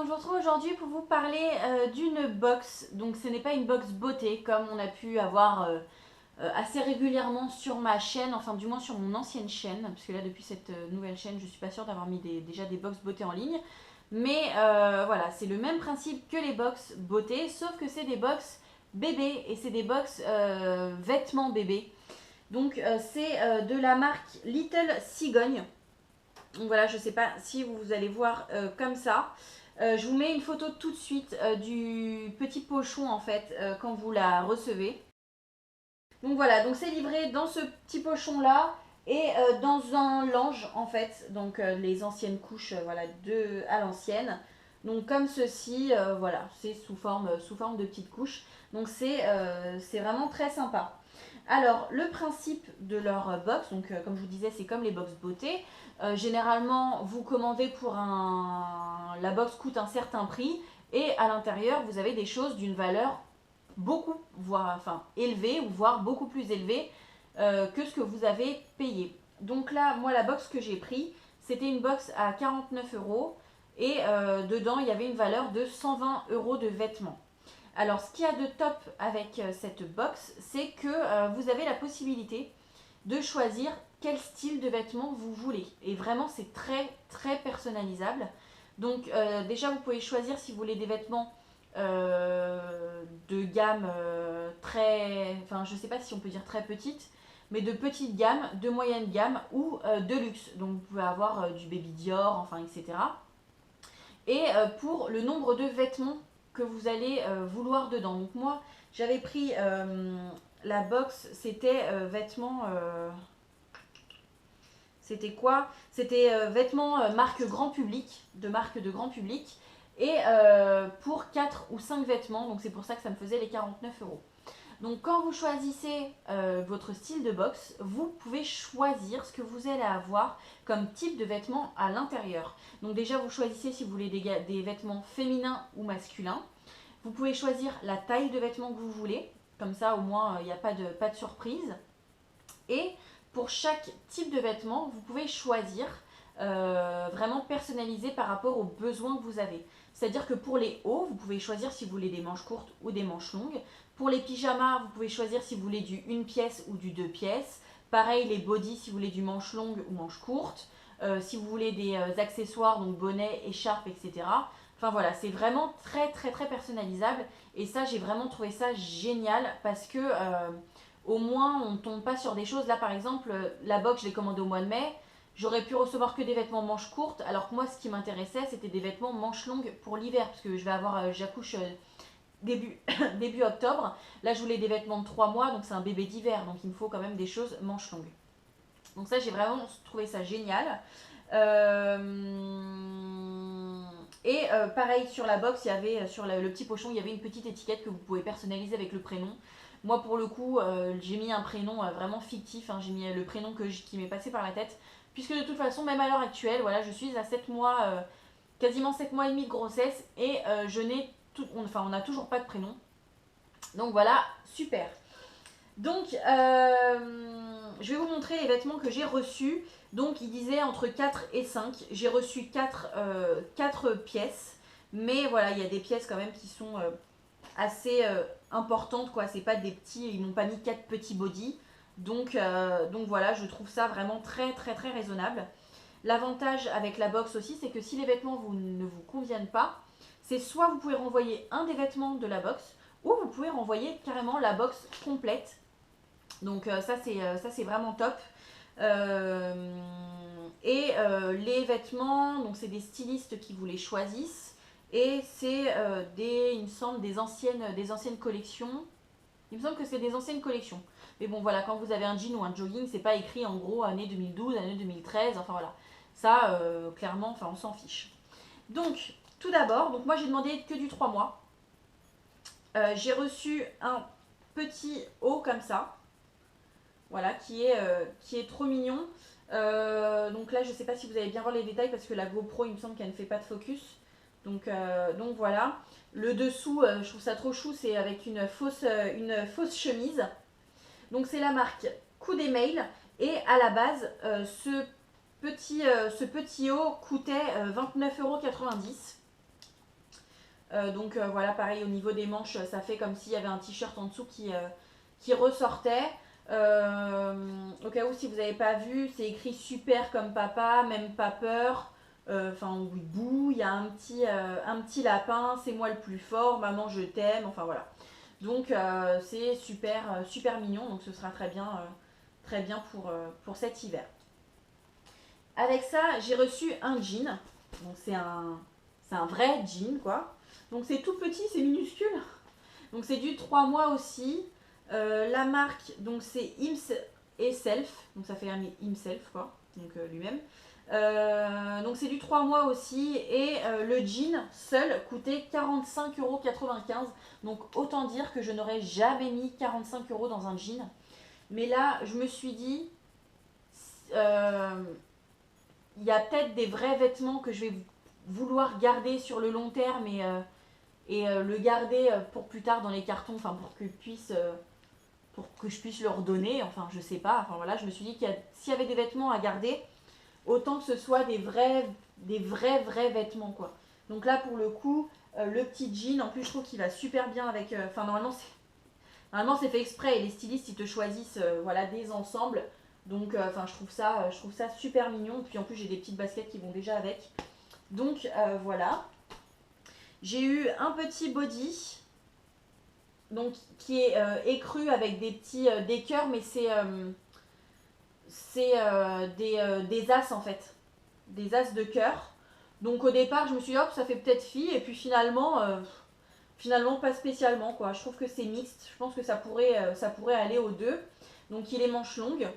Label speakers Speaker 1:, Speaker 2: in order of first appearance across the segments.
Speaker 1: je vous retrouve aujourd'hui pour vous parler d'une box. Donc ce n'est pas une box beauté comme on a pu avoir assez régulièrement sur ma chaîne, enfin du moins sur mon ancienne chaîne, parce que là depuis cette nouvelle chaîne je suis pas sûre d'avoir mis déjà des box beauté en ligne. Mais voilà, c'est le même principe que les box beauté, sauf que c'est des box bébés et c'est des box vêtements bébés. Donc c'est de la marque Little Cigogne. Donc voilà, je ne sais pas si vous allez voir comme ça. Je vous mets une photo tout de suite du petit pochon en fait quand vous la recevez. Donc voilà, donc c'est livré dans ce petit pochon là et dans un lange en fait, donc les anciennes couches voilà à l'ancienne. Donc comme ceci, voilà, c'est sous forme de petites couches. Donc c'est vraiment très sympa. Alors, le principe de leur box, donc comme je vous disais, c'est comme les box beauté. Généralement, vous commandez pour un. La box coûte un certain prix et à l'intérieur, vous avez des choses d'une valeur beaucoup, voire enfin élevée ou voire beaucoup plus élevée que ce que vous avez payé. Donc là, moi, la box que j'ai pris, c'était une box à 49 euros et dedans, il y avait une valeur de 120 euros de vêtements. Alors, ce qu'il y a de top avec cette box, c'est que vous avez la possibilité de choisir quel style de vêtements vous voulez. Et vraiment, c'est très, très personnalisable. Donc, déjà, vous pouvez choisir si vous voulez des vêtements de gamme très. Enfin, je ne sais pas si on peut dire très petite, mais de petite gamme, de moyenne gamme ou de luxe. Donc, vous pouvez avoir du Baby Dior, enfin, etc. Et pour le nombre de vêtements que vous allez vouloir dedans. Donc moi, j'avais pris la box, c'était vêtements... c'était quoi? C'était vêtements marque grand public, de marque de grand public. Et pour 4 ou 5 vêtements, donc c'est pour ça que ça me faisait les 49 euros. Donc quand vous choisissez votre style de box, vous pouvez choisir ce que vous allez avoir comme type de vêtements à l'intérieur. Donc déjà vous choisissez si vous voulez des vêtements féminins ou masculins. Vous pouvez choisir la taille de vêtements que vous voulez. Comme ça au moins il n'y a pas de surprise. Et pour chaque type de vêtement, vous pouvez choisir vraiment personnalisé par rapport aux besoins que vous avez. C'est-à-dire que pour les hauts, vous pouvez choisir si vous voulez des manches courtes ou des manches longues. Pour les pyjamas, vous pouvez choisir si vous voulez du 1 pièce ou du 2 pièces. Pareil, les bodys, si vous voulez du manche longue ou manche courte. Si vous voulez des accessoires, donc bonnet, écharpe, etc. Enfin voilà, c'est vraiment très très très personnalisable. Et ça, j'ai vraiment trouvé ça génial parce que au moins on ne tombe pas sur des choses. Là par exemple, la box, je l'ai commandée au mois de mai. J'aurais pu recevoir que des vêtements manches courtes, alors que moi, ce qui m'intéressait, c'était des vêtements manches longues pour l'hiver, parce que j'accouche début, début octobre. Là, je voulais des vêtements de 3 mois, donc c'est un bébé d'hiver, donc il me faut quand même des choses manches longues. Donc ça, j'ai vraiment trouvé ça génial. Et pareil, sur la box, il y avait, sur le petit pochon, il y avait une petite étiquette que vous pouvez personnaliser avec le prénom. Moi, pour le coup, j'ai mis un prénom vraiment fictif. J'ai mis le prénom qui m'est passé par la tête. Puisque de toute façon, même à l'heure actuelle, voilà, je suis à 7 mois, quasiment 7 mois et demi de grossesse. Et on n'a toujours pas de prénom. Donc voilà, super. Donc, je vais vous montrer les vêtements que j'ai reçus. Donc, il disait entre 4 et 5. J'ai reçu 4 pièces. Mais voilà, il y a des pièces quand même qui sont assez importantes, quoi. C'est pas des petits, ils n'ont pas mis 4 petits bodys. Donc voilà, je trouve ça vraiment très très très raisonnable. L'avantage avec la box aussi, c'est que si les vêtements ne vous conviennent pas, c'est soit vous pouvez renvoyer un des vêtements de la box, ou vous pouvez renvoyer carrément la box complète. Donc ça c'est vraiment top. Les vêtements, donc c'est des stylistes qui vous les choisissent. Et c'est il me semble, des anciennes collections. Il me semble que c'est des anciennes collections. Mais bon, voilà, quand vous avez un jean ou un jogging, c'est pas écrit en gros année 2012, année 2013, enfin voilà. Ça, clairement, enfin, on s'en fiche. Donc, tout d'abord, donc moi j'ai demandé que du 3 mois. J'ai reçu un petit haut comme ça. Voilà, qui est trop mignon. Donc là, je sais pas si vous allez bien voir les détails parce que la GoPro, il me semble qu'elle ne fait pas de focus. Donc voilà. Le dessous, je trouve ça trop chou, c'est avec une fausse chemise. Donc c'est la marque Coup des Mails. Et à la base, ce petit haut coûtait 29,90 €. Voilà, pareil au niveau des manches, ça fait comme s'il y avait un t-shirt en dessous qui ressortait. Au cas où si vous n'avez pas vu, c'est écrit super comme papa, même pas peur. Enfin, oui, bouh, il y a un petit lapin, c'est moi le plus fort, maman je t'aime, enfin voilà. Donc c'est super mignon, donc ce sera très bien pour cet hiver. Avec ça, j'ai reçu un jean. Donc c'est un vrai jean quoi. Donc c'est tout petit, c'est minuscule. Donc c'est du 3 mois aussi. La marque, donc c'est Hims et Self. Donc ça fait un Himself quoi. Donc lui-même. Donc c'est du 3 mois aussi. Et le jean seul coûtait 45,95 €. Donc autant dire que je n'aurais jamais mis 45 € dans un jean. Mais là, je me suis dit, euh, il y a peut-être des vrais vêtements que je vais vouloir garder sur le long terme et le garder pour plus tard dans les cartons, enfin pour que je puisse le redonner, enfin je sais pas, enfin voilà, je me suis dit qu'il s'il y avait des vêtements à garder, autant que ce soit des vrais vêtements quoi. Donc là pour le coup, le petit jean, en plus je trouve qu'il va super bien avec, enfin normalement c'est fait exprès et les stylistes ils te choisissent voilà des ensembles. Donc enfin je trouve ça super mignon. Puis en plus j'ai des petites baskets qui vont déjà avec. Donc voilà. J'ai eu un petit body donc qui est écru avec des petits des cœurs mais c'est des as en fait. Des as de cœur. Donc au départ je me suis dit hop ça fait peut-être fille et puis finalement pas spécialement quoi. Je trouve que c'est mixte. Je pense que ça pourrait aller aux deux. Donc il est manche longue.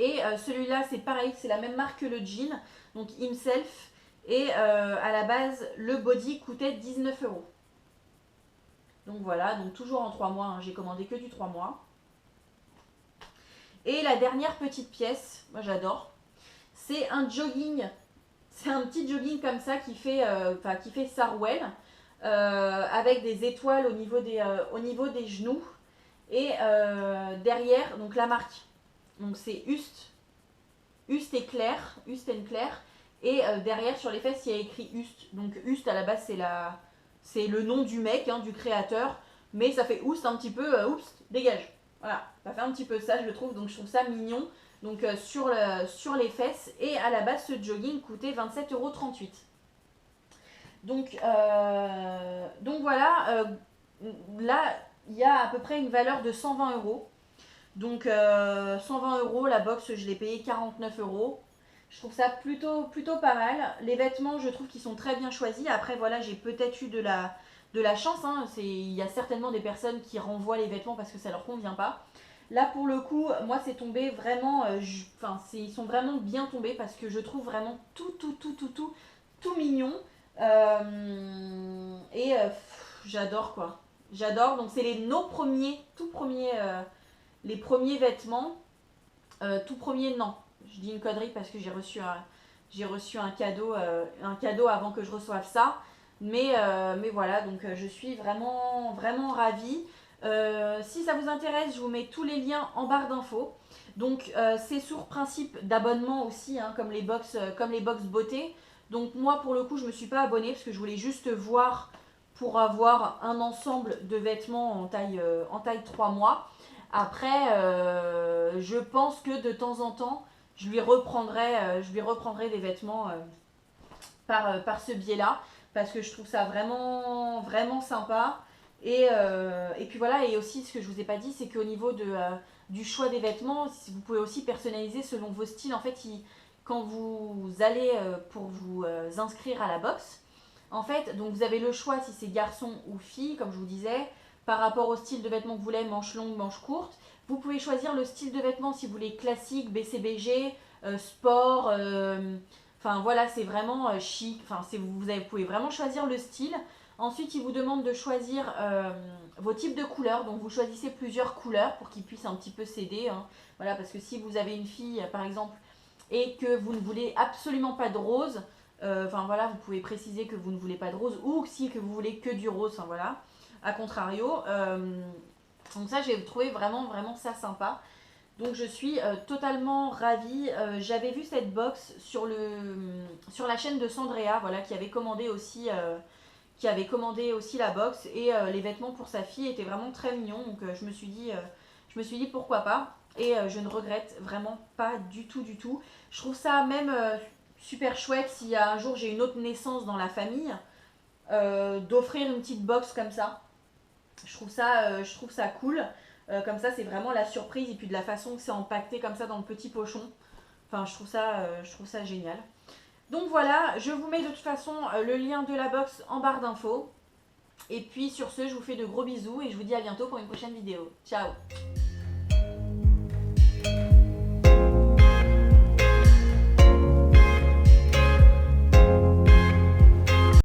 Speaker 1: Et celui-là, c'est pareil, c'est la même marque que le jean, donc Himself. Et à la base, le body coûtait 19 €. Donc voilà, donc toujours en 3 mois, hein, j'ai commandé que du 3 mois. Et la dernière petite pièce, moi j'adore, c'est un jogging. C'est un petit jogging comme ça qui fait Sarwell, avec des étoiles au niveau des genoux. Et derrière, donc la marque, donc c'est Ust et Claire, Ust and Claire. Et derrière sur les fesses il y a écrit Ust. Donc Ust à la base c'est le nom du mec, hein, du créateur. Mais ça fait Oust un petit peu, oups, dégage. Voilà, ça fait un petit peu ça je trouve. Donc je trouve ça mignon. Donc sur les fesses. Et à la base ce jogging coûtait 27,38 €. Donc voilà, là il y a à peu près une valeur de 120 €. Donc 120 €, la box je l'ai payé 49 €. Je trouve ça plutôt pas mal. Les vêtements je trouve qu'ils sont très bien choisis. Après voilà j'ai peut-être eu de la chance. Hein. Il y a certainement des personnes qui renvoient les vêtements parce que ça leur convient pas. Là pour le coup moi c'est tombé vraiment, ils sont vraiment bien tombés parce que je trouve vraiment tout mignon. J'adore quoi. J'adore. Donc c'est nos premiers, tout premiers les premiers vêtements, tout premier non, je dis une connerie parce que j'ai reçu un cadeau avant que je reçoive ça, mais voilà donc je suis vraiment ravie. Si ça vous intéresse, je vous mets tous les liens en barre d'infos. Donc c'est sur principe d'abonnement aussi, hein, comme les box beauté. Donc moi pour le coup je me suis pas abonnée parce que je voulais juste voir pour avoir un ensemble de vêtements en taille 3 mois. Après, je pense que de temps en temps, je lui reprendrai des vêtements par ce biais-là, parce que je trouve ça vraiment sympa. Et puis voilà, et aussi ce que je vous ai pas dit, c'est qu'au niveau du choix des vêtements, vous pouvez aussi personnaliser selon vos styles. En fait, quand vous allez pour vous inscrire à la box, en fait, donc vous avez le choix si c'est garçon ou fille, comme je vous disais, par rapport au style de vêtements que vous voulez, manches longues, manches courtes. Vous pouvez choisir le style de vêtements si vous voulez classique, BCBG, sport. Enfin voilà, c'est vraiment chic. Enfin, vous pouvez vraiment choisir le style. Ensuite, il vous demande de choisir vos types de couleurs. Donc, vous choisissez plusieurs couleurs pour qu'ils puissent un petit peu s'aider. Hein. Voilà, parce que si vous avez une fille, par exemple, et que vous ne voulez absolument pas de rose, enfin voilà, vous pouvez préciser que vous ne voulez pas de rose ou si que vous voulez que du rose. Enfin voilà, à contrario. Donc ça, j'ai trouvé vraiment ça sympa. Donc je suis totalement ravie. J'avais vu cette box sur la chaîne de Sandrea, voilà, qui avait commandé aussi qui avait commandé aussi la box et les vêtements pour sa fille étaient vraiment très mignons. Donc je me suis dit pourquoi pas. Et je ne regrette vraiment pas du tout, du tout. Je trouve ça même super chouette si un jour j'ai une autre naissance dans la famille, d'offrir une petite box comme ça. Je trouve ça cool. Comme ça, c'est vraiment la surprise et puis de la façon que c'est empaqueté comme ça dans le petit pochon. Enfin, je trouve ça génial. Donc voilà, je vous mets de toute façon le lien de la box en barre d'infos. Et puis sur ce, je vous fais de gros bisous et je vous dis à bientôt pour une prochaine vidéo. Ciao!